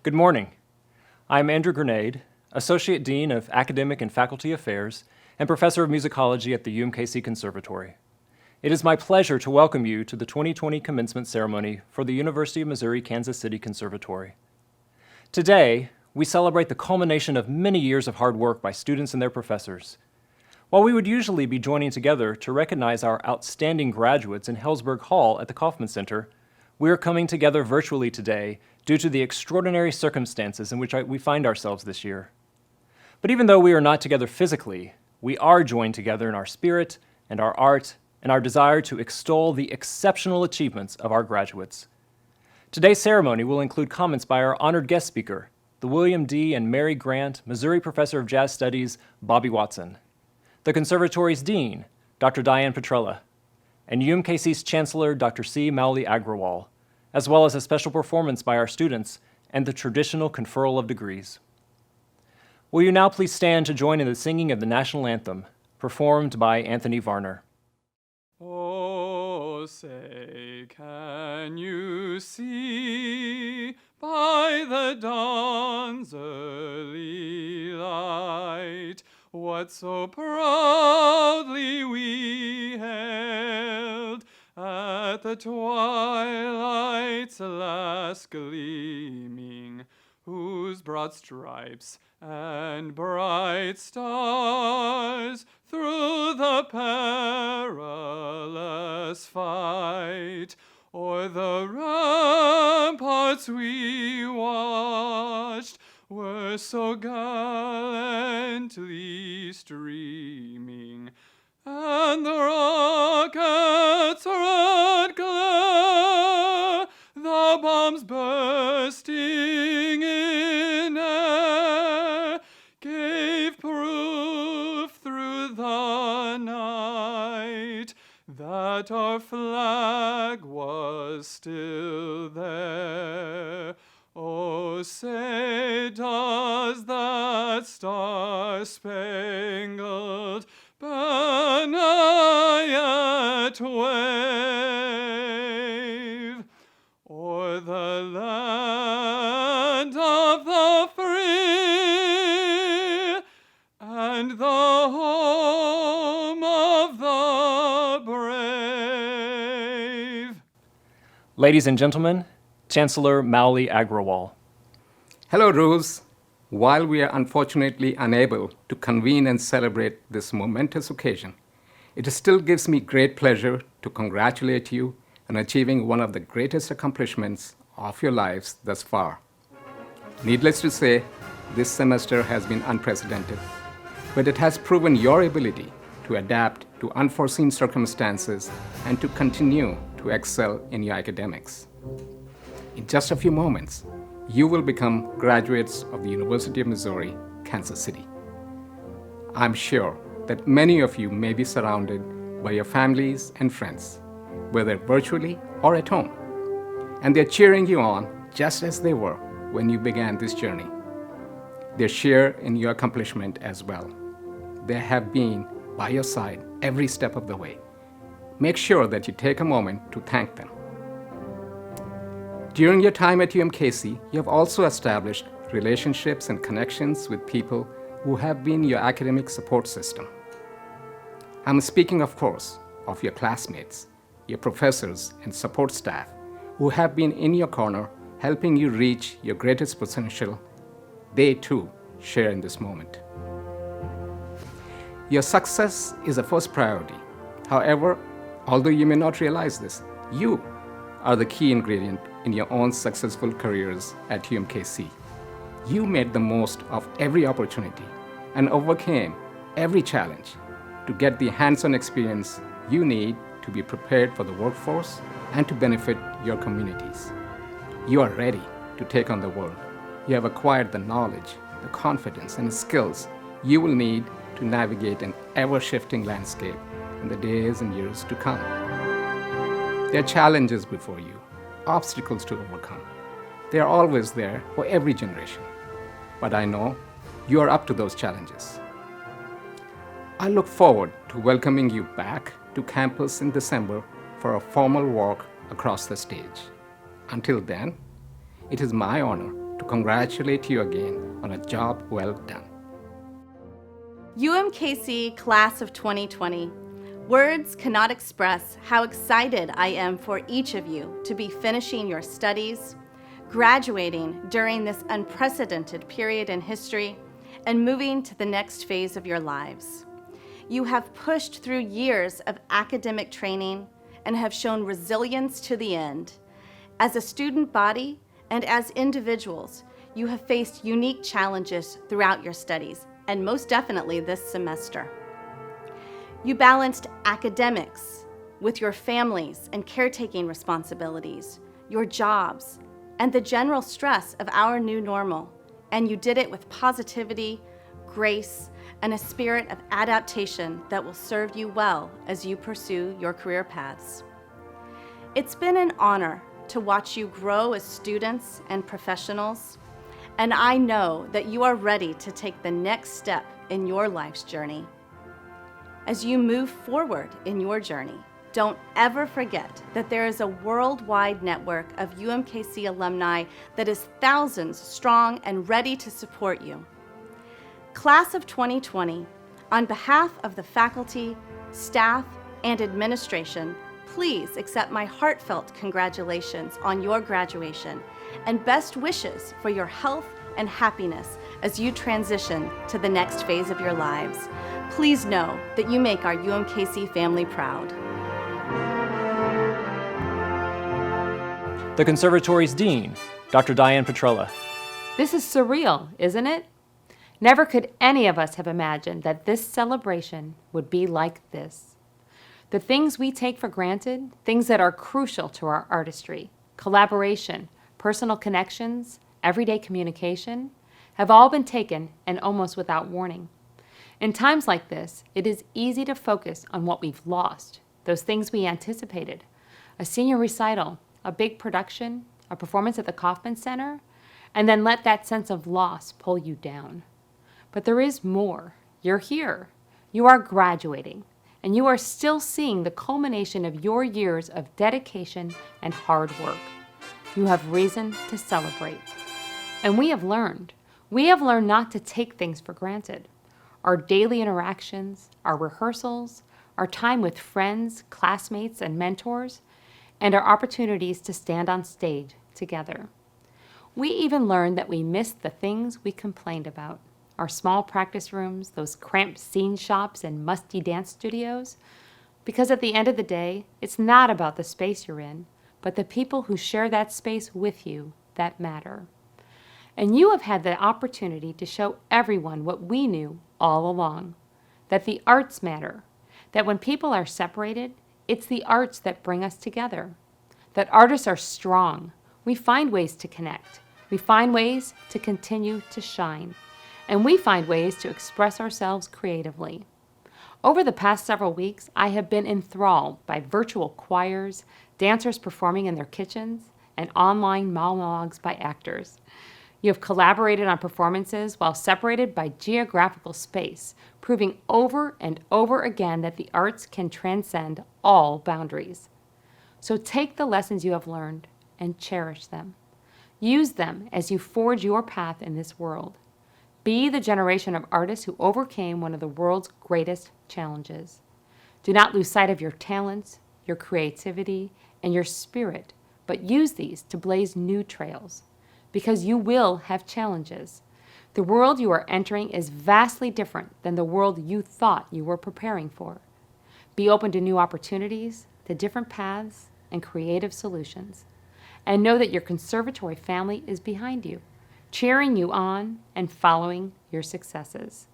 Good morning. I'm Andrew Grenade, Associate Dean of Academic and Faculty Affairs and Professor of Musicology at the UMKC Conservatory. It is my pleasure to welcome you to the 2020 commencement ceremony for the University of Missouri-Kansas City Conservatory. Today, we celebrate the culmination of many years of hard work by students and their professors. While we would usually be joining together to recognize our outstanding graduates in Hellsberg Hall at the Kauffman Center, we are coming together virtually today due to the extraordinary circumstances in which we find ourselves this year. But even though we are not together physically, we are joined together in our spirit and our art and our desire to extol the exceptional achievements of our graduates. Today's ceremony will include comments by our honored guest speaker, the William D. and Mary Grant Missouri Professor of Jazz Studies, Bobby Watson, the Conservatory's Dean, Dr. Diane Petrella, and UMKC's Chancellor, Dr. C. Mauli Agrawal, as well as a special performance by our students and the traditional conferral of degrees. Will you now please stand to join in the singing of the national anthem, performed by Anthony Varner. Oh, say, can you see by the dawn's early light what so proudly we hailed at the twilight's last gleaming, whose broad stripes and bright stars through the perilous fight o'er the ramparts we watched were so gallantly streaming, and the rockets' red glare, the bombs bursting in air, gave proof through the night that our flag was still there. Oh, say, does that star-spangled banner yet wave o'er the land of the free and the home of the brave? Ladies and gentlemen, Chancellor Mauli Agrawal. Hello, Rose. While we are unfortunately unable to convene and celebrate this momentous occasion, it still gives me great pleasure to congratulate you on achieving one of the greatest accomplishments of your lives thus far. Needless to say, this semester has been unprecedented, but it has proven your ability to adapt to unforeseen circumstances and to continue to excel in your academics. In just a few moments, you will become graduates of the University of Missouri, Kansas City. I'm sure that many of you may be surrounded by your families and friends, whether virtually or at home, and they're cheering you on just as they were when you began this journey. They share in your accomplishment as well. They have been by your side every step of the way. Make sure that you take a moment to thank them. During your time at UMKC, you have also established relationships and connections with people who have been your academic support system. I'm speaking, of course, of your classmates, your professors and support staff who have been in your corner helping you reach your greatest potential. They too share in this moment. Your success is a first priority. However, although you may not realize this, you are the key ingredient in your own successful careers at UMKC. You made the most of every opportunity and overcame every challenge to get the hands-on experience you need to be prepared for the workforce and to benefit your communities. You are ready to take on the world. You have acquired the knowledge, the confidence, and skills you will need to navigate an ever-shifting landscape in the days and years to come. There are challenges before you, obstacles to overcome. They are always there for every generation. But I know you are up to those challenges. I look forward to welcoming you back to campus in December for a formal walk across the stage. Until then, it is my honor to congratulate you again on a job well done. UMKC Class of 2020. Words cannot express how excited I am for each of you to be finishing your studies, graduating during this unprecedented period in history, and moving to the next phase of your lives. You have pushed through years of academic training and have shown resilience to the end. As a student body and as individuals, you have faced unique challenges throughout your studies, and most definitely this semester. You balanced academics with your families and caretaking responsibilities, your jobs, and the general stress of our new normal, and you did it with positivity, grace, and a spirit of adaptation that will serve you well as you pursue your career paths. It's been an honor to watch you grow as students and professionals, and I know that you are ready to take the next step in your life's journey. As you move forward in your journey, don't ever forget that there is a worldwide network of UMKC alumni that is thousands strong and ready to support you. Class of 2020, on behalf of the faculty, staff, and administration, please accept my heartfelt congratulations on your graduation and best wishes for your health and happiness as you transition to the next phase of your lives. Please know that you make our UMKC family proud. The Conservatory's Dean, Dr. Diane Petrola. This is surreal, isn't it? Never could any of us have imagined that this celebration would be like this. The things we take for granted, things that are crucial to our artistry, collaboration, personal connections, everyday communication, have all been taken and almost without warning. In times like this, it is easy to focus on what we've lost, those things we anticipated, a senior recital, a big production, a performance at the Kauffman Center, and then let that sense of loss pull you down. But there is more. You're here. You are graduating, and you are still seeing the culmination of your years of dedication and hard work. You have reason to celebrate. And we have learned. We have learned not to take things for granted. Our daily interactions, our rehearsals, our time with friends, classmates, and mentors, and our opportunities to stand on stage together. We even learned that we missed the things we complained about. Our small practice rooms, those cramped scene shops and musty dance studios. Because at the end of the day, it's not about the space you're in, but the people who share that space with you that matter. And you have had the opportunity to show everyone what we knew all along, that the arts matter, that when people are separated, it's the arts that bring us together, that artists are strong. We find ways to connect. We find ways to continue to shine. And we find ways to express ourselves creatively. Over the past several weeks, I have been enthralled by virtual choirs, dancers performing in their kitchens, and online monologues by actors. You have collaborated on performances while separated by geographical space, proving over and over again that the arts can transcend all boundaries. So take the lessons you have learned and cherish them. Use them as you forge your path in this world. Be the generation of artists who overcame one of the world's greatest challenges. Do not lose sight of your talents, your creativity, and your spirit, but use these to blaze new trails, because you will have challenges. The world you are entering is vastly different than the world you thought you were preparing for. Be open to new opportunities, to different paths, and creative solutions. And know that your conservatory family is behind you, cheering you on and following your successes.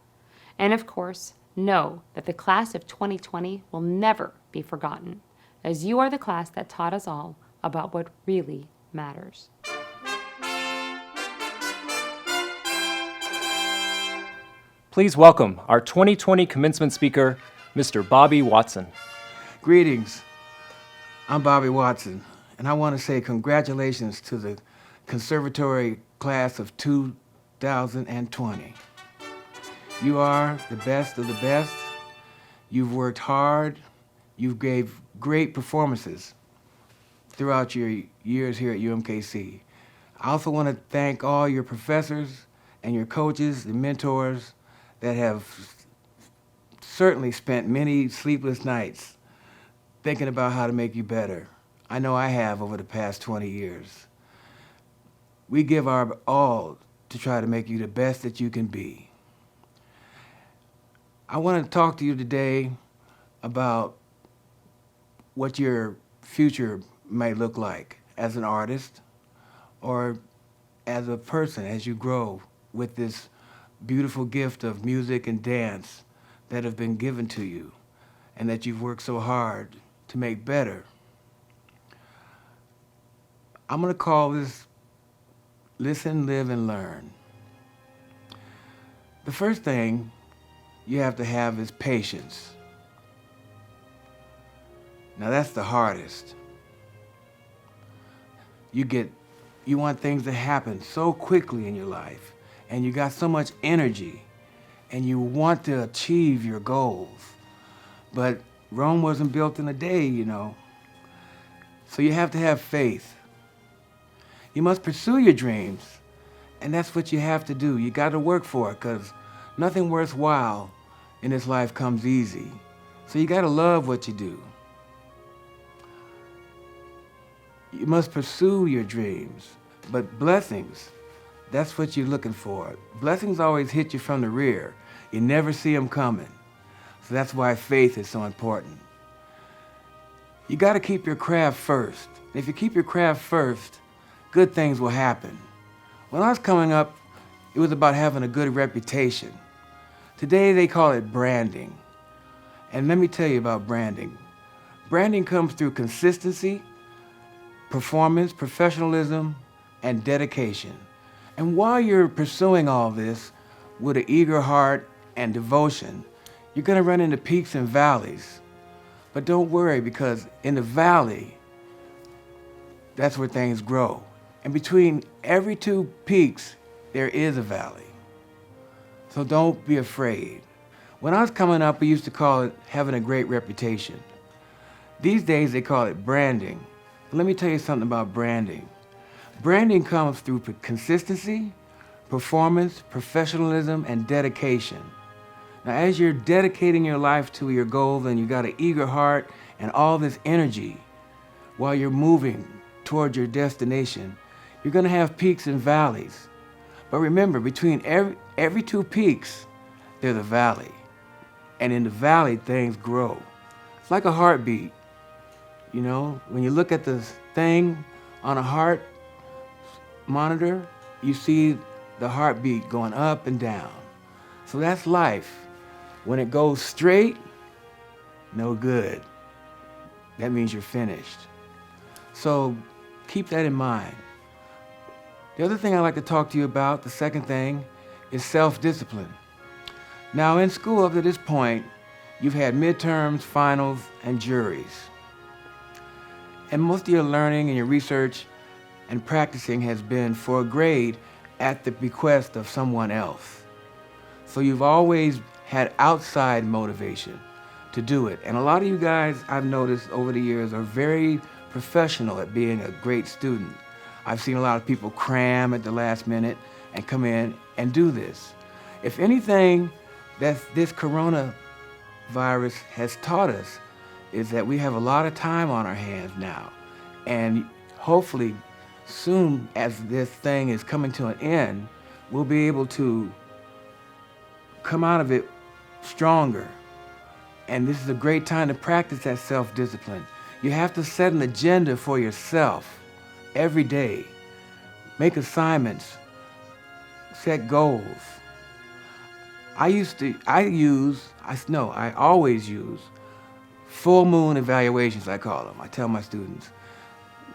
And of course, know that the class of 2020 will never be forgotten, as you are the class that taught us all about what really matters. Please welcome our 2020 commencement speaker, Mr. Bobby Watson. Greetings. I'm Bobby Watson, and I want to say congratulations to the Conservatory class of 2020. You are the best of the best. You've worked hard. You gave great performances throughout your years here at UMKC. I also want to thank all your professors and your coaches and mentors that have certainly spent many sleepless nights thinking about how to make you better. I know I have over the past 20 years. We give our all to try to make you the best that you can be. I want to talk to you today about what your future might look like as an artist or as a person as you grow with this beautiful gift of music and dance that have been given to you and that you've worked so hard to make better. I'm going to call this Listen, Live, and Learn. The first thing you have to have is patience. Now that's the hardest. You want things to happen so quickly in your life, and you got so much energy, and you want to achieve your goals. But Rome wasn't built in a day, you know. So you have to have faith. You must pursue your dreams, and that's what you have to do. You got to work for it, because nothing worthwhile in this life comes easy. So you got to love what you do. You must pursue your dreams, but blessings, that's what you're looking for. Blessings always hit you from the rear. You never see them coming. So that's why faith is so important. You got to keep your craft first. If you keep your craft first, good things will happen. When I was coming up, it was about having a good reputation. Today they call it branding. And let me tell you about branding. Branding comes through consistency, performance, professionalism, and dedication. And while you're pursuing all this with an eager heart and devotion, you're going to run into peaks and valleys. But don't worry, because in the valley, that's where things grow. And between every two peaks, there is a valley. So don't be afraid. When I was coming up, we used to call it having a great reputation. These days, they call it branding. Let me tell you something about branding. Branding comes through consistency, performance, professionalism, and dedication. Now, as you're dedicating your life to your goals and you got an eager heart and all this energy while you're moving toward your destination, you're going to have peaks and valleys. But remember, between every two peaks, there's a valley. And in the valley, things grow. It's like a heartbeat. You know, when you look at the thing on a heart monitor, you see the heartbeat going up and down. So that's life. When it goes straight, no good. That means you're finished. So keep that in mind. The other thing I'd like to talk to you about, the second thing, is self-discipline. Now in school up to this point, you've had midterms, finals, and juries. And most of your learning and your research and practicing has been for a grade at the bequest of someone else. So you've always had outside motivation to do it. And a lot of you guys, I've noticed over the years, are very professional at being a great student. I've seen a lot of people cram at the last minute and come in and do this. If anything that this coronavirus has taught us is that we have a lot of time on our hands now. And hopefully soon as this thing is coming to an end, we'll be able to come out of it stronger. And this is a great time to practice that self-discipline. You have to set an agenda for yourself every day. Make assignments, set goals. I always use full moon evaluations, I call them. I tell my students,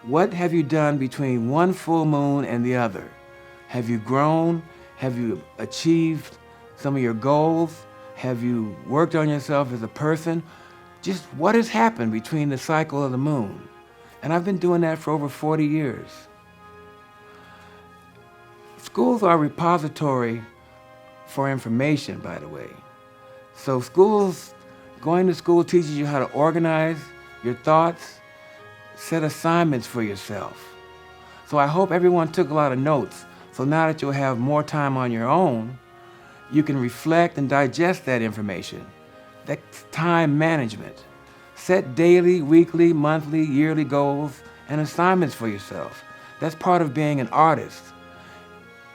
what have you done between one full moon and the other? Have you grown? Have you achieved some of your goals? Have you worked on yourself as a person? Just what has happened between the cycle of the moon? And I've been doing that for over 40 years. Schools are a repository for information, by the way. So going to school teaches you how to organize your thoughts, set assignments for yourself. So I hope everyone took a lot of notes. So now that you'll have more time on your own, you can reflect and digest that information. That's time management. Set daily, weekly, monthly, yearly goals and assignments for yourself. That's part of being an artist.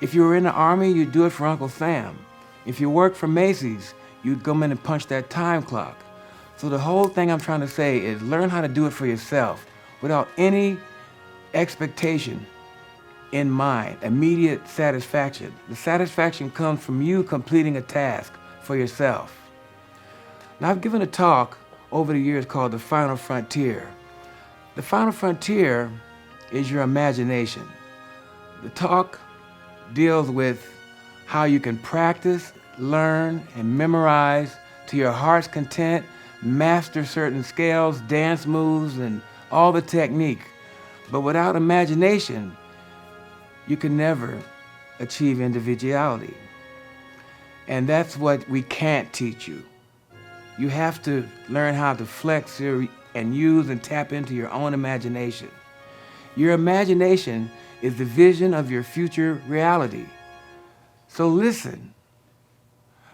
If you were in the Army, you'd do it for Uncle Sam. If you worked for Macy's, you'd come in and punch that time clock. So the whole thing I'm trying to say is learn how to do it for yourself without any expectation in mind, immediate satisfaction. The satisfaction comes from you completing a task for yourself. Now, I've given a talk over the years called The Final Frontier. The Final Frontier is your imagination. The talk deals with how you can practice, learn, and memorize to your heart's content, master certain scales, dance moves, and all the technique. But without imagination, you can never achieve individuality. And that's what we can't teach you. You have to learn how to flex and use and tap into your own imagination. Your imagination is the vision of your future reality. So listen.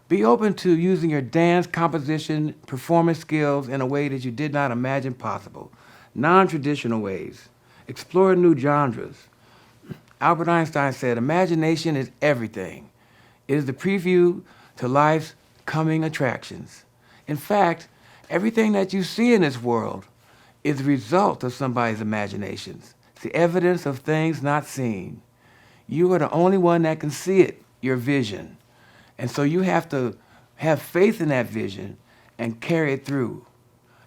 Be open to using your dance, composition, performance skills in a way that you did not imagine possible. Non-traditional ways. Explore new genres. Albert Einstein said, imagination is everything. It is the preview to life's coming attractions. In fact, everything that you see in this world is the result of somebody's imaginations. It's the evidence of things not seen. You are the only one that can see it, your vision. And so you have to have faith in that vision and carry it through.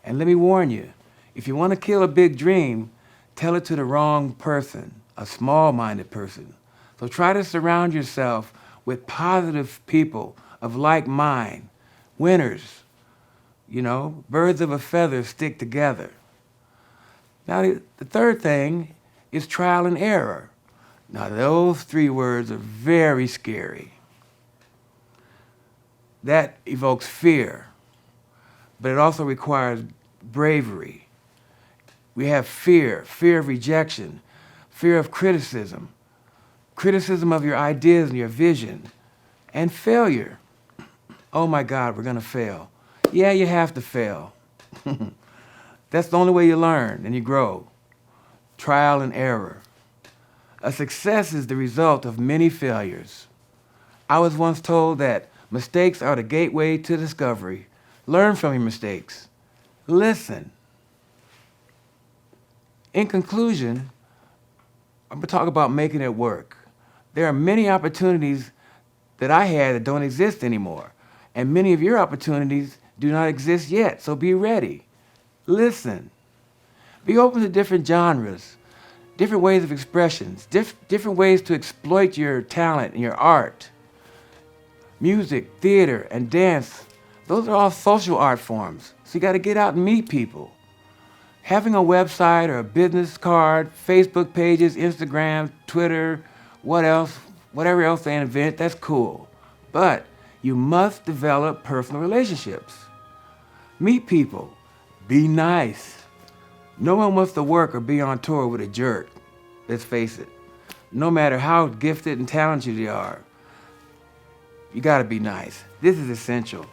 And let me warn you, if you want to kill a big dream, tell it to the wrong person, a small-minded person. So try to surround yourself with positive people of like mind, winners. You know, birds of a feather stick together. Now, the third thing is trial and error. Now, those three words are very scary. That evokes fear, but it also requires bravery. We have fear of rejection, fear of criticism of your ideas and your vision, and failure. Oh my God, we're gonna fail. Yeah, you have to fail. That's the only way you learn and you grow. Trial and error. A success is the result of many failures. I was once told that mistakes are the gateway to discovery. Learn from your mistakes. Listen. In conclusion, I'm gonna talk about making it work. There are many opportunities that I had that don't exist anymore, and many of your opportunities do not exist yet, so be ready. Listen. Be open to different genres, different ways of expressions, different ways to exploit your talent and your art. Music, theater, and dance, those are all social art forms, so you gotta get out and meet people. Having a website or a business card, Facebook pages, Instagram, Twitter, whatever else they invent, that's cool. But you must develop personal relationships. Meet people. Be nice. No one wants to work or be on tour with a jerk. Let's face it. No matter how gifted and talented you are, you gotta be nice. This is essential.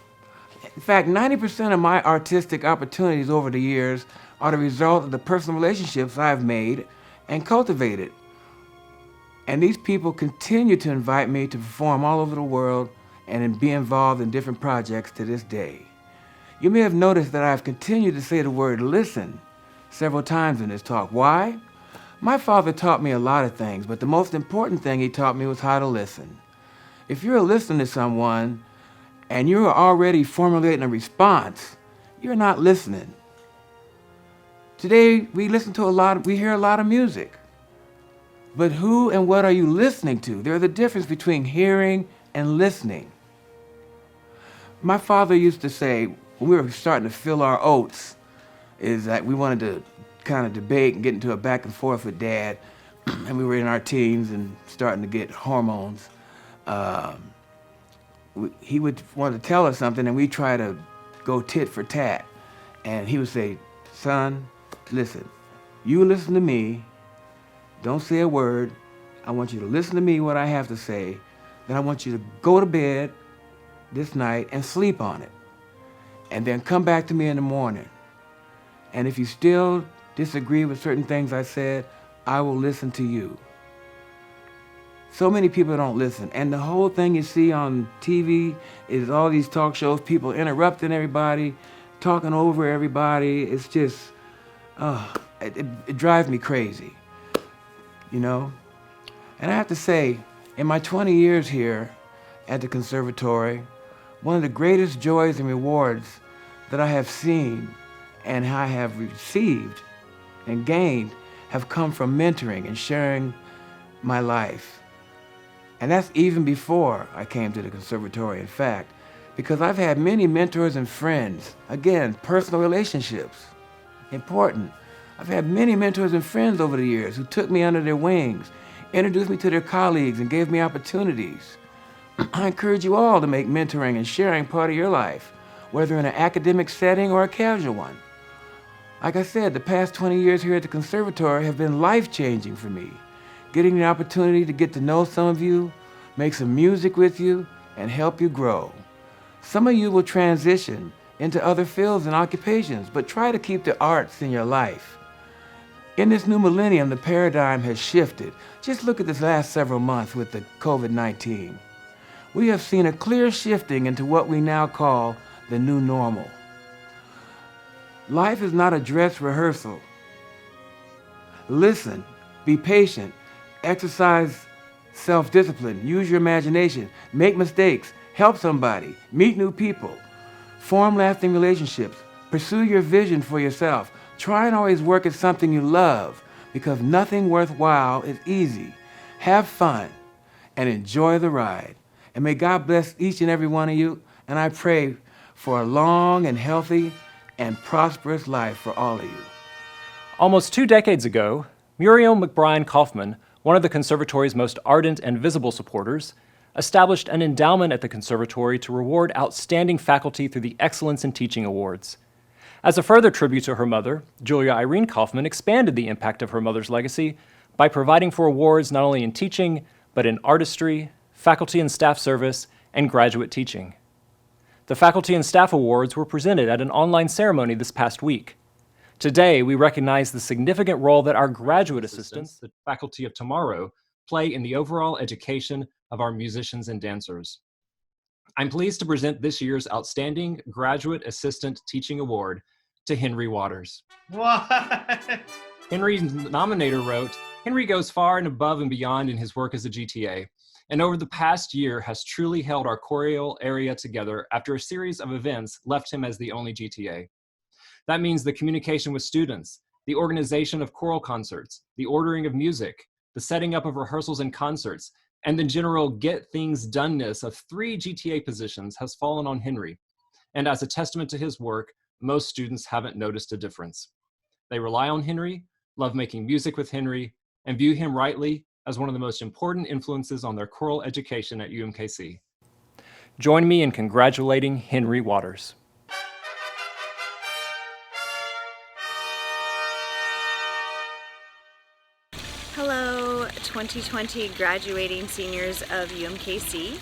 In fact, 90% of my artistic opportunities over the years are the result of the personal relationships I've made and cultivated. And these people continue to invite me to perform all over the world and be involved in different projects to this day. You may have noticed that I've continued to say the word listen several times in this talk. Why? My father taught me a lot of things, but the most important thing he taught me was how to listen. If you're listening to someone and you're already formulating a response, you're not listening. Today, we hear a lot of music. But who and what are you listening to? There's a difference between hearing and listening. My father used to say, when we were starting to fill our oats, is that we wanted to kind of debate and get into a back and forth with Dad, and we were in our teens and starting to get hormones. He would want to tell us something, and we'd try to go tit for tat. And he would say, son, listen, you listen to me, Don't say a word. I want you to listen to me, what I have to say. Then I want you to go to bed this night and sleep on it. And then come back to me in the morning. And if you still disagree with certain things I said, I will listen to you. So many people don't listen. And the whole thing you see on TV is all these talk shows, people interrupting everybody, talking over everybody. It's just, it drives me crazy, you know? And I have to say, in my 20 years here at the Conservatory, one of the greatest joys and rewards that I have seen and I have received and gained have come from mentoring and sharing my life. And that's even before I came to the Conservatory, in fact, because I've had many mentors and friends. Again, personal relationships, important. I've had many mentors and friends over the years who took me under their wings, introduced me to their colleagues, and gave me opportunities. I encourage you all to make mentoring and sharing part of your life, whether in an academic setting or a casual one. Like I said, the past 20 years here at the Conservatory have been life-changing for me. Getting the opportunity to get to know some of you, make some music with you, and help you grow. Some of you will transition into other fields and occupations, but try to keep the arts in your life. In this new millennium, the paradigm has shifted. Just look at this last several months with the COVID-19. We have seen a clear shifting into what we now call the new normal. Life is not a dress rehearsal. Listen, be patient, exercise self-discipline, use your imagination, make mistakes, help somebody, meet new people, form lasting relationships, pursue your vision for yourself. Try and always work at something you love, because nothing worthwhile is easy. Have fun and enjoy the ride. And may God bless each and every one of you, and I pray for a long and healthy and prosperous life for all of you. Almost 2 decades ago, Muriel McBride Kaufman, one of the Conservatory's most ardent and visible supporters, established an endowment at the Conservatory to reward outstanding faculty through the Excellence in Teaching Awards. As a further tribute to her mother, Julia Irene Kaufman expanded the impact of her mother's legacy by providing for awards not only in teaching, but in artistry, faculty and staff service, and graduate teaching. The Faculty and Staff Awards were presented at an online ceremony this past week. Today, we recognize the significant role that our graduate assistants, the faculty of tomorrow, play in the overall education of our musicians and dancers. I'm pleased to present this year's Outstanding Graduate Assistant Teaching Award to Henry Waters. What? Henry's nominator wrote, "Henry goes far and above and beyond in his work as a GTA, and over the past year has truly held our choral area together after a series of events left him as the only GTA. That means the communication with students, the organization of choral concerts, the ordering of music, the setting up of rehearsals and concerts, and the general get-things-doneness of 3 GTA positions has fallen on Henry. And as a testament to his work, most students haven't noticed a difference. They rely on Henry, love making music with Henry, and view him rightly as one of the most important influences on their choral education at UMKC. Join me in congratulating Henry Waters." Hello, 2020 graduating seniors of UMKC.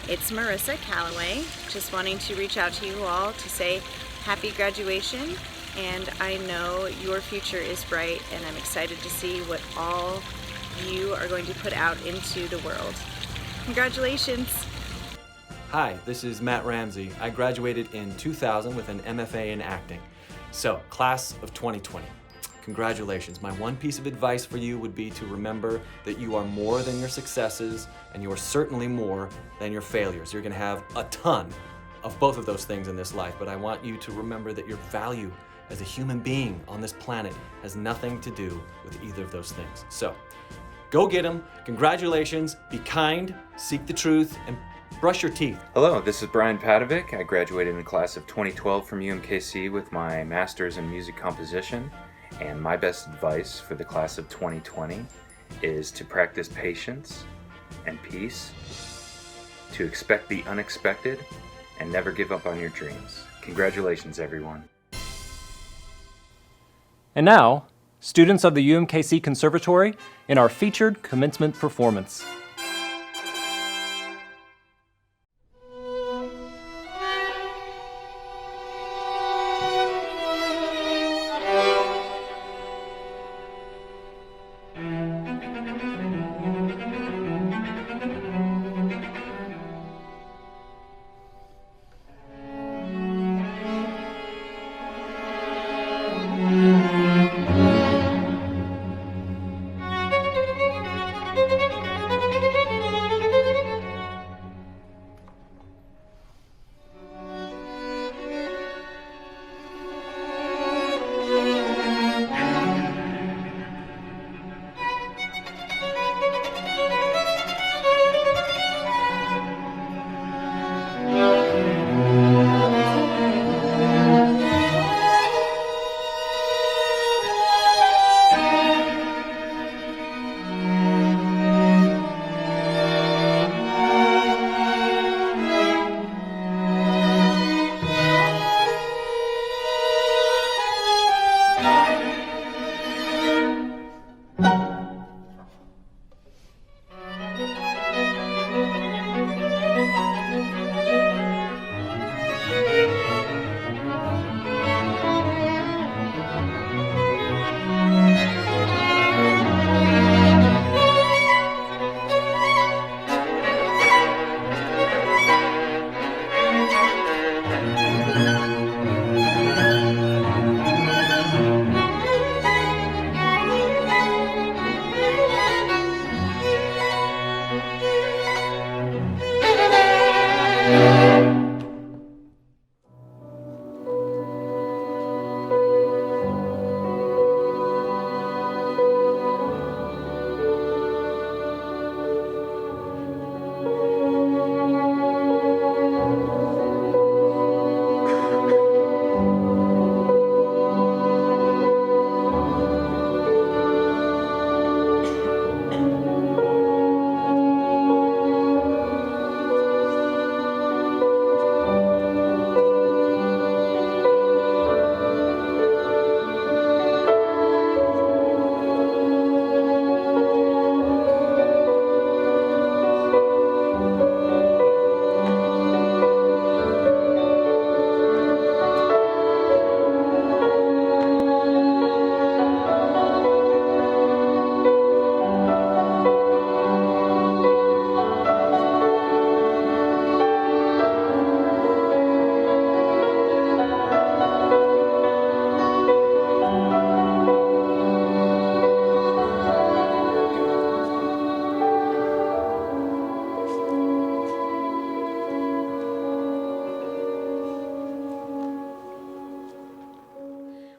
It's Marissa Calloway, just wanting to reach out to you all to say happy graduation, and I know your future is bright, and I'm excited to see what all you are going to put out into the world. Congratulations! Hi, this is Matt Ramsey. I graduated in 2000 with an MFA in acting. So, class of 2020. Congratulations. My one piece of advice for you would be to remember that you are more than your successes, and you are certainly more than your failures. You're going to have a ton of both of those things in this life, but I want you to remember that your value as a human being on this planet has nothing to do with either of those things. So, go get them. Congratulations. Be kind, seek the truth, and brush your teeth. Hello, this is Brian Padovic. I graduated in the class of 2012 from UMKC with my master's in music composition. And my best advice for the class of 2020 is to practice patience and peace, to expect the unexpected, and never give up on your dreams. Congratulations, everyone. And now, students of the UMKC Conservatory, in our featured commencement performance.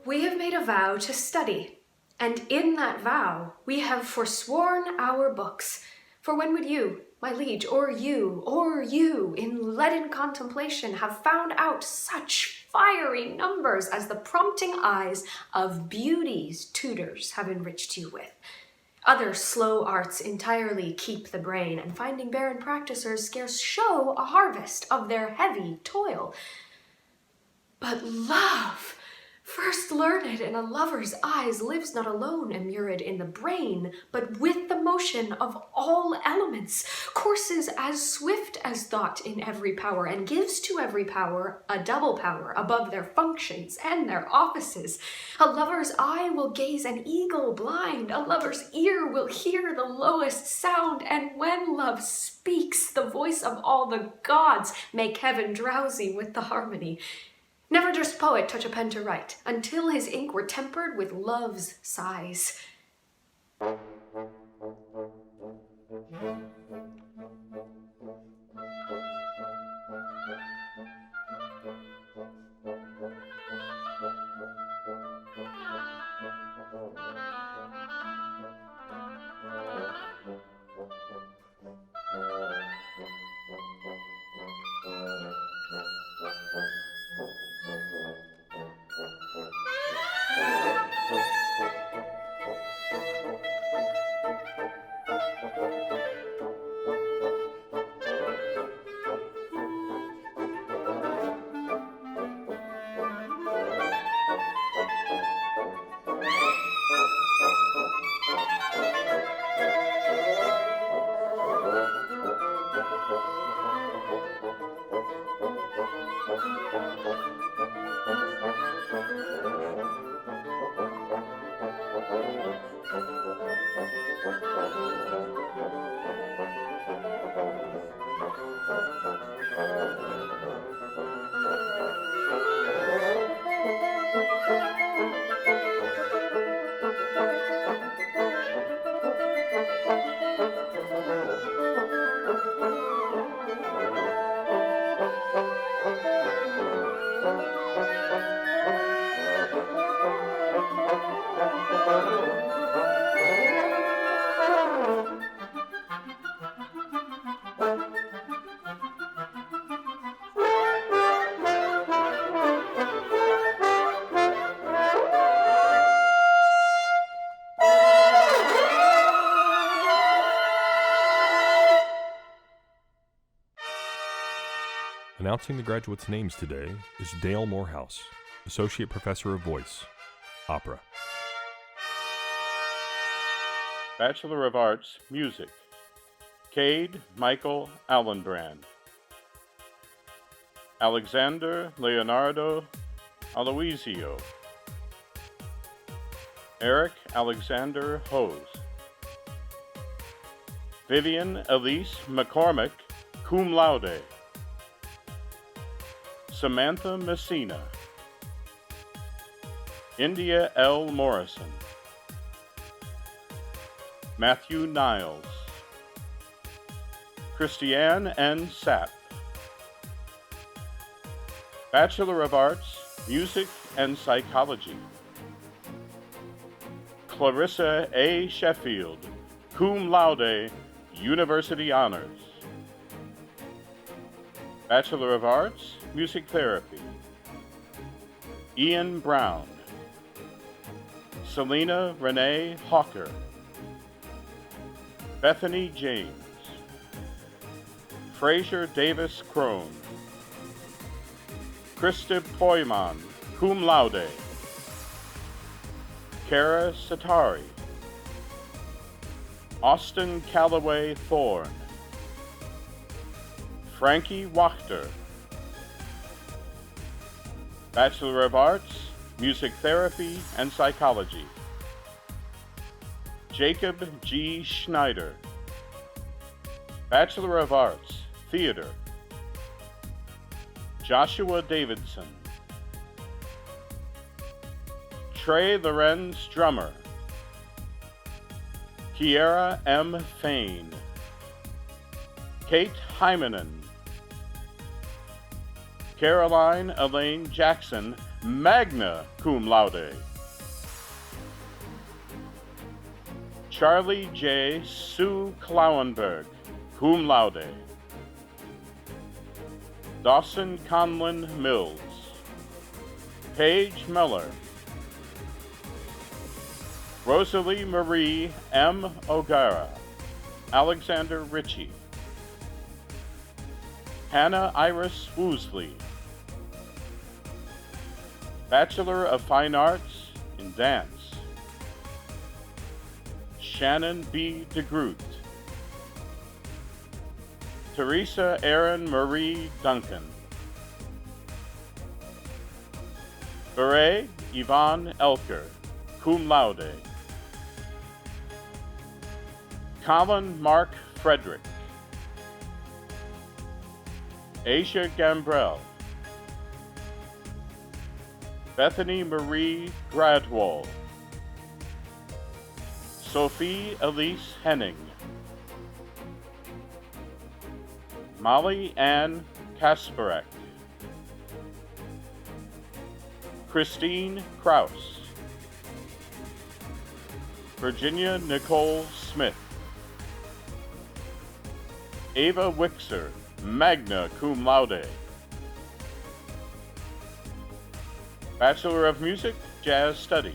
We have made a vow to study, and in that vow we have forsworn our books. For when would you, my liege, or you, in leaden contemplation, have found out such fiery numbers as the prompting eyes of beauty's tutors have enriched you with? Other slow arts entirely keep the brain, and finding barren practisers scarce show a harvest of their heavy toil. But love, first learned in a lover's eyes, lives not alone immured in the brain, but with the motion of all elements, courses as swift as thought in every power, and gives to every power a double power above their functions and their offices. A lover's eye will gaze an eagle blind, a lover's ear will hear the lowest sound, and when love speaks, the voice of all the gods make heaven drowsy with the harmony. Never durst poet touch a pen to write, until his ink were tempered with love's sighs. Announcing the graduates' names today is Dale Morehouse, Associate Professor of Voice, Opera. Bachelor of Arts, Music, Cade Michael Allenbrand. Alexander Leonardo Aloisio. Eric Alexander Hose. Vivian Elise McCormick, cum laude. Samantha Messina. India L. Morrison. Matthew Niles. Christiane N. Sapp. Bachelor of Arts, Music and Psychology. Clarissa A. Sheffield, cum laude, University Honors. Bachelor of Arts, Music Therapy. Ian Brown. Selena Renee Hawker. Bethany James. Fraser Davis Crone. Krista Poyman, cum laude. Kara Satari. Austin Callaway Thorne. Frankie Wachter. Bachelor of Arts, Music Therapy and Psychology. Jacob G. Schneider. Bachelor of Arts, Theater. Joshua Davidson. Trey Lorenz Drummer. Kiera M. Fain. Kate Hymanen. Caroline Elaine Jackson, magna cum laude. Charlie J. Sue Klauenberg, cum laude. Dawson Conlon Mills. Paige Miller. Rosalie Marie M. O'Gara. Alexander Ritchie. Hannah Iris Woosley. Bachelor of Fine Arts in Dance. Shannon B. DeGroot. Teresa Erin Marie Duncan. Beret Yvonne Elker, cum laude. Colin Mark Frederick. Asia Gambrell. Bethany Marie Gradwall. Sophie Elise Henning. Molly Ann Kasparek. Christine Kraus. Virginia Nicole Smith. Ava Wixer, magna cum laude. Bachelor of Music, Jazz Studies.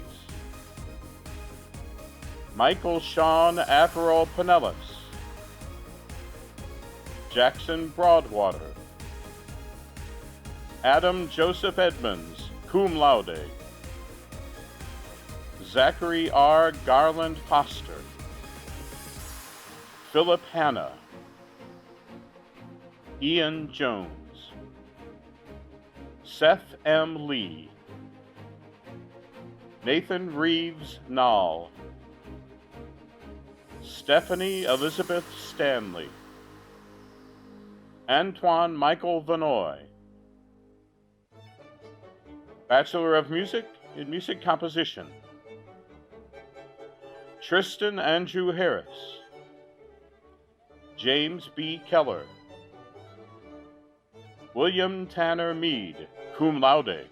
Michael Sean Aperol Pinellas. Jackson Broadwater. Adam Joseph Edmonds, cum laude. Zachary R. Garland Foster. Philip Hanna. Ian Jones. Seth M. Lee. Nathan Reeves Nall. Stephanie Elizabeth Stanley. Antoine Michael Vanoy. Bachelor of Music in Music Composition, Tristan Andrew Harris, James B. Keller, William Tanner Mead, cum laude,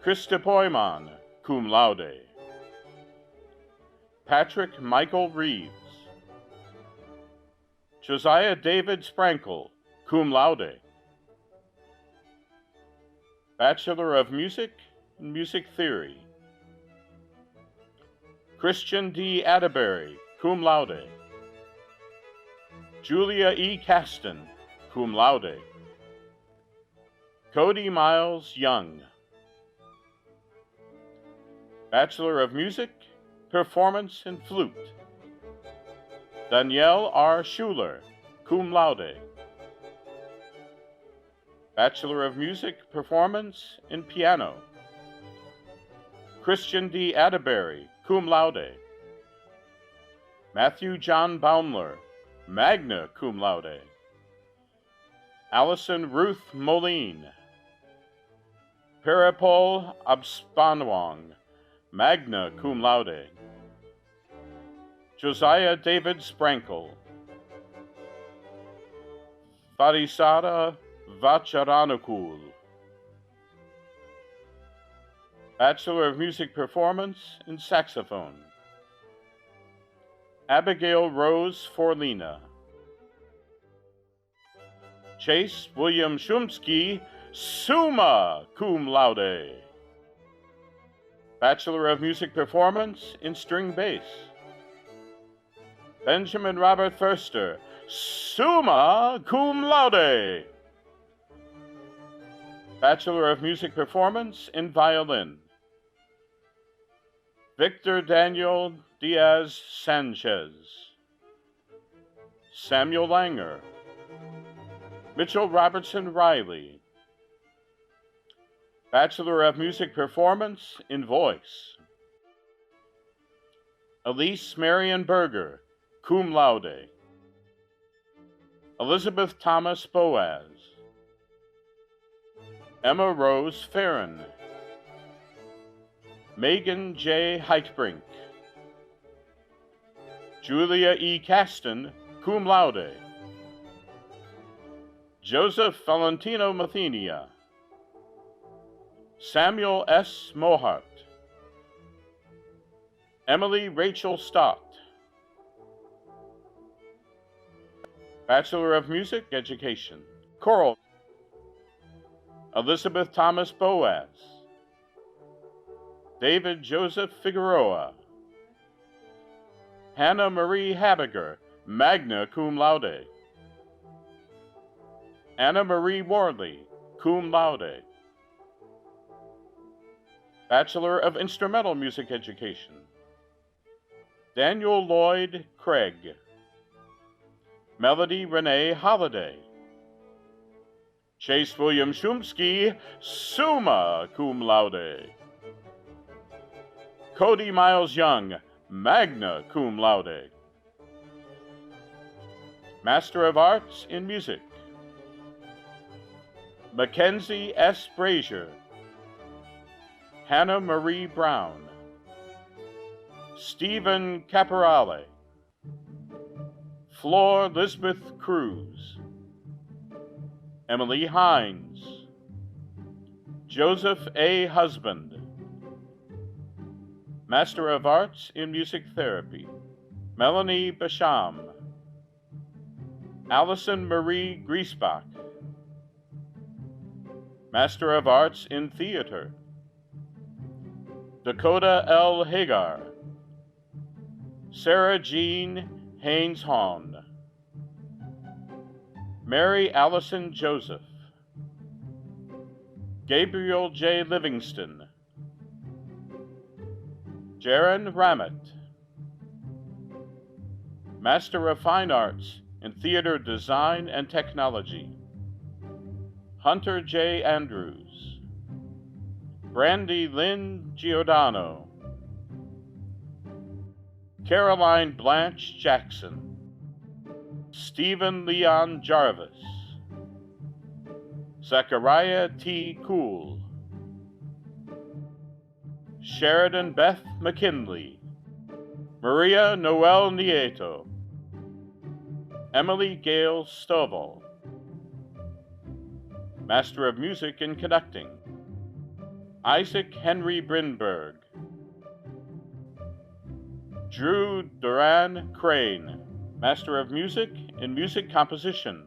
Krista Poyman, cum laude, Patrick Michael Reeves, Josiah David Sprankle, cum laude, Bachelor of Music in Music Theory, Christian D. Atterbury, cum laude, Julia E. Caston, cum laude, Cody Miles Young, Bachelor of Music, Performance and Flute, Danielle R. Schuler, cum laude, Bachelor of Music, Performance in Piano, Christian D. Atterbury, cum laude, Matthew John Baumler, magna cum laude, Allison Ruth Moline, Parapol Abspanwang, magna cum laude, Josiah David Sprankle, Varisada Vacharanakul, Bachelor of Music Performance in Saxophone, Abigail Rose Forlina, Chase William Shumsky, summa cum laude, Bachelor of Music Performance in String Bass, Benjamin Robert Thurster, summa cum laude, Bachelor of Music Performance in Violin, Victor Daniel Diaz Sanchez, Samuel Langer, Mitchell Robertson Riley, Bachelor of Music Performance in Voice, Elise Marion Berger, cum laude, Elizabeth Thomas Boaz, Emma Rose Farron, Megan J. Heitbrink, Julia E. Caston, cum laude, Joseph Valentino Mathenia, Samuel S. Mohart, Emily Rachel Stott, Bachelor of Music Education, Choral, Elizabeth Thomas Boaz, David Joseph Figueroa, Hannah Marie Habiger, magna cum laude, Anna Marie Worley, cum laude, Bachelor of Instrumental Music Education, Daniel Lloyd Craig, Melody Renee Holliday, Chase William Shumsky, summa cum laude, Cody Miles Young, magna cum laude, Master of Arts in Music, Mackenzie S. Brazier, Hannah Marie Brown, Stephen Caporale, Flor Lisbeth Cruz, Emily Hines, Joseph A. Husband, Master of Arts in Music Therapy, Melanie Basham, Allison Marie Griesbach, Master of Arts in Theater, Dakota L. Hagar, Sarah Jean Haynes-Hawn, Mary Allison Joseph, Gabriel J. Livingston, Jaron Ramett, Master of Fine Arts in Theater Design and Technology, Hunter J. Andrews, Brandy Lynn Giordano, Caroline Blanche Jackson, Stephen Leon Jarvis, Zachariah T. Cool, Sheridan Beth McKinley, Maria Noel Nieto, Emily Gale Stovall. Master of Music in Conducting, Isaac Henry Brinberg, Drew Duran Crane. Master of Music in Music Composition,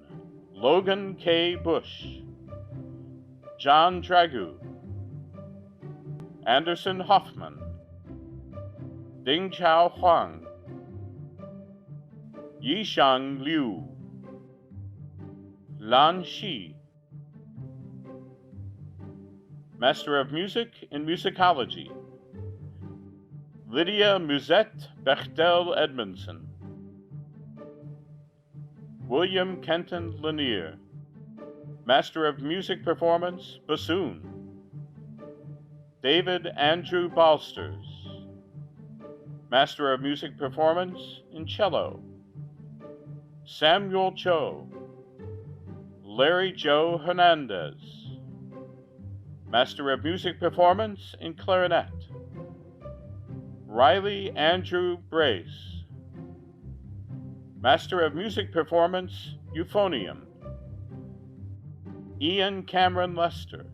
Logan K. Bush, John Dragu, Anderson Hoffman, Ding Chao Huang, Yishang Liu, Lan Shi. Master of Music in Musicology, Lydia Musette Bechtel Edmondson, William Kenton Lanier. Master of Music Performance, Bassoon, David Andrew Balsters. Master of Music Performance in Cello, Samuel Cho, Larry Joe Hernandez. Master of Music Performance in Clarinet, Riley Andrew Brace. Master of Music Performance, Euphonium, Ian Cameron Lester.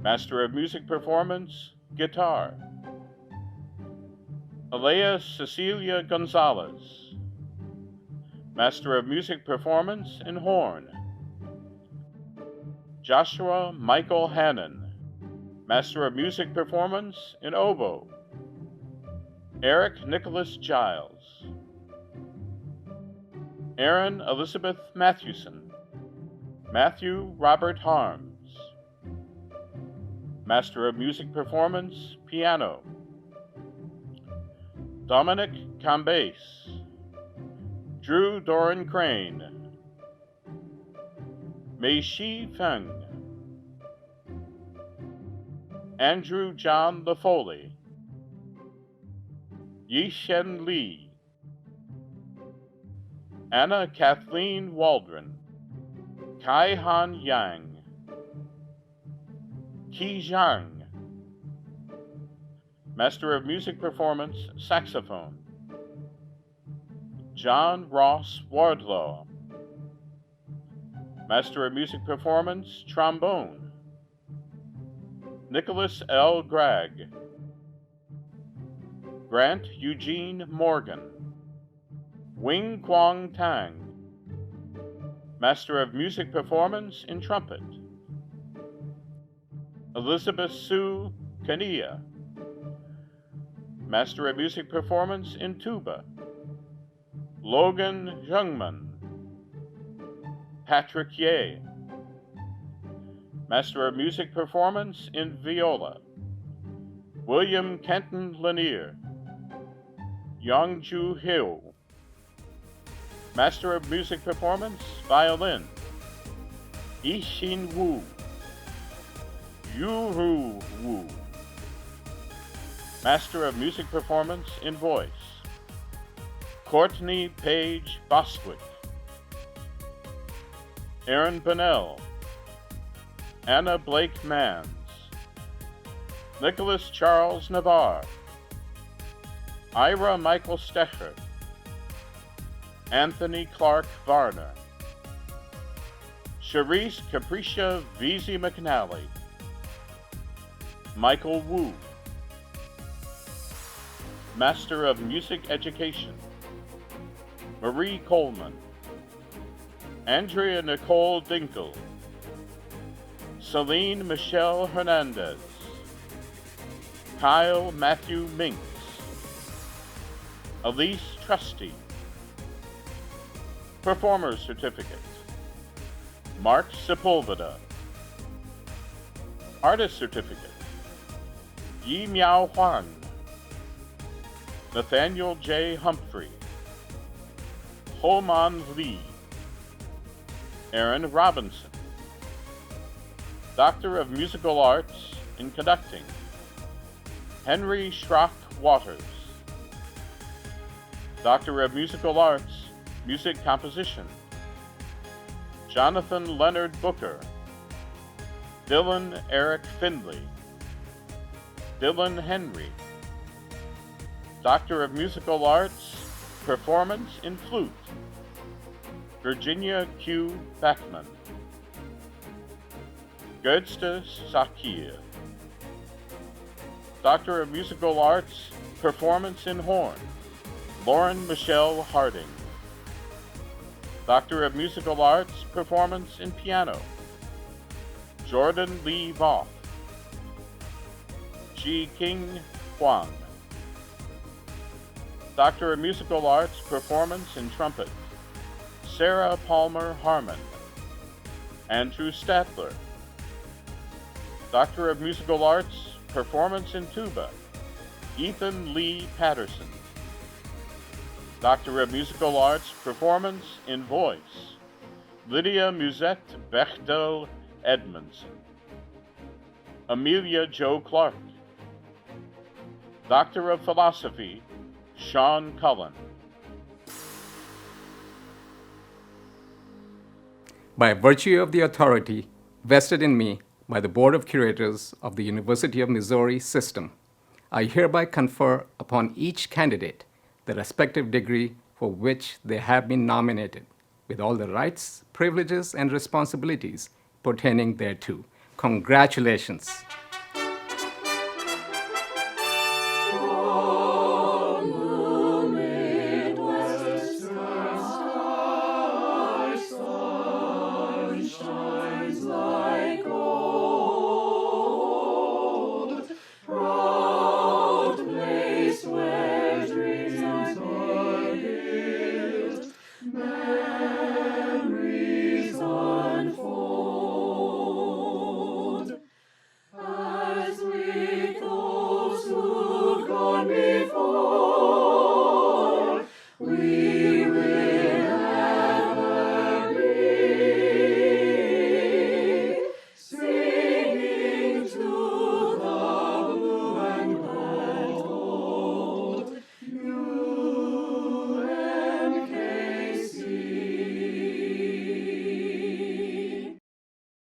Master of Music Performance, Guitar, Alea Cecilia Gonzalez. Master of Music Performance in Horn, Joshua Michael Hannon. Master of Music Performance in Oboe, Eric Nicholas Giles. Aaron Elizabeth Matthewson, Matthew Robert Harms. Master of Music Performance, Piano, Dominic Cambase, Drew Doran Crane, Mei Shi Feng, Andrew John LaFoley, Yishen Li, Anna Kathleen Waldron, Kai Han Yang, Qi Zhang. Master of Music Performance, Saxophone, John Ross Wardlaw. Master of Music Performance, Trombone, Nicholas L. Gregg. Grant Eugene Morgan, Wing Kwong Tang. Master of Music Performance in Trumpet, Elizabeth Sue Kania. Master of Music Performance in Tuba, Logan Jungman. Patrick Ye. Master of Music Performance in Viola, William Kenton Lanier, Yongju Hill. Master of Music Performance, Violin, Yixin Wu, Yuru Wu. Master of Music Performance in Voice, Courtney Page Boswick. Aaron Bonnell, Anna Blake Manns, Nicholas Charles Navarre, Ira Michael Stecher, Anthony Clark Varner, Charisse Capricia Veazey McNally, Michael Wu. Master of Music Education, Marie Coleman, Andrea Nicole Dinkel, Celine Michelle Hernandez, Kyle Matthew Minks, Elise Trusty. Performer's Certificate, Mark Sepulveda. Artist Certificate, Yi Miao Huan, Nathaniel J. Humphrey, Ho-Man Lee, Aaron Robinson. Doctor of Musical Arts in Conducting, Henry Schrock Waters. Doctor of Musical Arts, Music Composition, Jonathan Leonard Booker. Dylan Eric Findley, Dylan Henry, Doctor of Musical Arts, Performance in Flute, Virginia Q. Beckman, Götzte Sakir, Doctor of Musical Arts, Performance in Horn, Lauren Michelle Harding, Doctor of Musical Arts, Performance in Piano, Jordan Lee Voth, Ji King Huang, Doctor of Musical Arts, Performance in Trumpet, Sarah Palmer Harmon, Andrew Statler, Doctor of Musical Arts, Performance in Tuba, Ethan Lee Patterson, Doctor of Musical Arts, Performance in Voice, Lydia Musette Bechdel Edmondson, Amelia Jo Clark, Doctor of Philosophy, Sean Cullen. By virtue of the authority vested in me by the Board of Curators of the University of Missouri System, I hereby confer upon each candidate the respective degree for which they have been nominated, with all the rights, privileges, and responsibilities pertaining thereto. Congratulations.